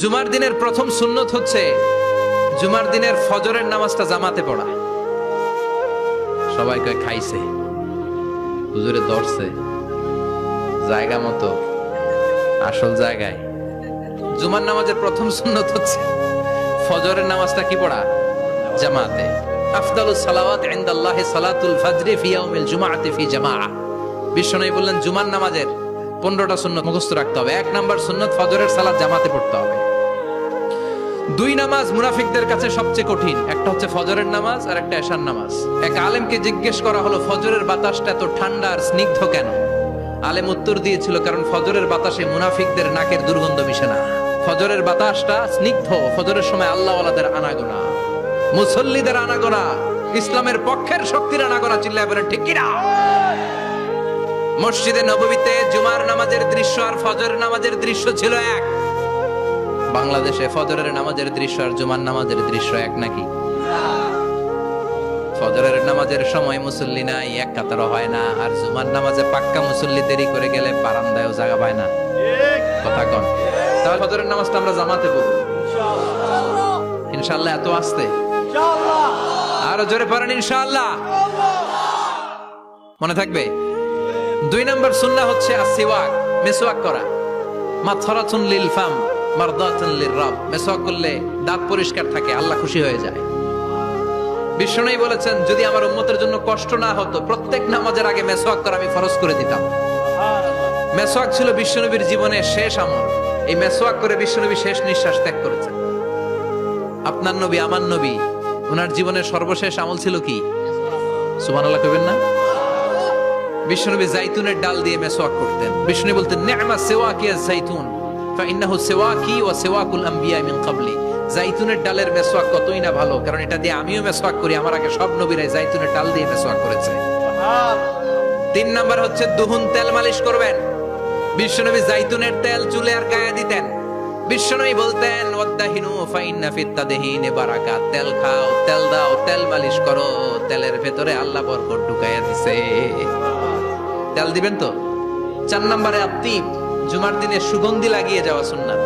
জুমার দিনের প্রথম সুন্নত হচ্ছে জুমার দিনের ফজরের নামাজটা জামাতে পড়া। সবাই কয় খাইছে, হুজুরে ধরছে জায়গা মতো, আসল জায়গায়। জুমার নামাজের প্রথম সুন্নত হচ্ছে ফজরের নামাজটা কি পড়া? জামাতে। আফদালুস সালাওয়াত ইনদাল্লাহি সালাতুল ফাজরি ফি ইয়াউমিল জুমআতি ফি জামাআহ। বিশ্বনবী বললেন জুমার নামাজের 15টা সুন্নত মুখস্থ রাখতে হবে। 1 নাম্বার সুন্নত ফজরের সালাত জামাতে পড়তে হবে। 2 নামাজ মুনাফিকদের কাছে সবচেয়ে কঠিন, একটা হচ্ছে ফজরের নামাজ আর একটা এশার নামাজ। এক আলেমকে জিজ্ঞেস করা হলো ফজরের বাতাসটা এত ঠান্ডা আর স্নিগ্ধ কেন? আলেম উত্তর দিয়েছিল কারণ ফজরের বাতাসে মুনাফিকদের নাকের দুর্গন্ধ মিশে না। ফজরের বাতাসটা স্নিগ্ধ, ফজরের সময় আল্লাহওয়ালাদের আনাগোনা, মুসল্লিদের আনাগোনা, ইসলামের পক্ষের শক্তির আনাগোনা। চিল্লায় বলেন ঠিক কিনা? মসজিদে নববীতে জুমার নামাজের দৃশ্য আর ফজরের নামাজের দৃশ্য ছিল এক। বাংলাদেশে ফজরের নামাজের দৃশ্য আর জুমার নামাজের দৃশ্য এক নাকি? ফজরের নামাজের সময় মুসল্লি নাই, এক কাতার হয় না, আর জুমার নামাজে পাক্কা মুসল্লি দেরি করে গেলে বারান্দায়ও জায়গা পায় না। কথা কন। তাহলে ফজরের নামাজটা আমরা জামাতে পড়ব ইনশাআল্লাহ। এত আস্তে আরো জোরে পড়েন ইনশাআল্লাহ। মনে থাকবে। 2 নাম্বার সুন্নাহ হচ্ছে আসওয়াক, মিসওয়াক করা। মাথরাতুন লিল ফাম মারদাতুন লিররাব। মিসওয়াক করলে দাঁত পরিষ্কার থাকে, আল্লাহ খুশি হয়ে যায়। বিশ্বনবী বলেছেন যদি আমার উম্মতের জন্য কষ্ট না হতো প্রত্যেক নামাজের আগে মিসওয়াক করা আমি ফরজ করে দিতাম। মিসওয়াক ছিল বিশ্বনবীর জীবনের শেষ আমল। এই মিসওয়াক করে বিশ্বনবী শেষ নিঃশ্বাস ত্যাগ করেছেন। আপনার নবী আমার নবী, ওনার জীবনের সর্বশেষ আমল ছিল কি? সুবহানাল্লাহ কইবেন না? বিশ্বনবী জাইতুনের ডাল দিয়ে মিসওয়াক করতেন। বিশ্বনবী বলতেন নি'মা সিওয়াকি আয-যাইতুন ফাইন্নাহু সিওয়াকি ওয়া সিওয়াকুল আমবিয়া মিন ক্বাবলি। জাইতুনের ডালের মিসওয়াক কতই না ভালো, কারণ এটা দিয়ে আমিও মিসওয়াক করি, আমার আগে সব নবীরাই জাইতুনের ডাল দিয়ে মিসওয়াক করেছে। 3 নাম্বার হচ্ছে দুহুন, তেল মালিশ করবেন। বিশ্বনবী জাইতুনের তেল চুলে আর গায়ে দিতেন। বিশ্বনবী বলতেন ওয়াদাহিনু ফাইন্না ফিত তাদহিনি বারাকাত। তেল খাও, তেল দাও, তেল মালিশ করো, তেলের ভেতরে আল্লাহ বরকত ঢুকাইয়া দিছে। তেল দিবেন তো। 4 নম্বরে আত্তিব, জুমার দিনে সুগন্ধি লাগিয়ে যাওয়া সুন্নাত।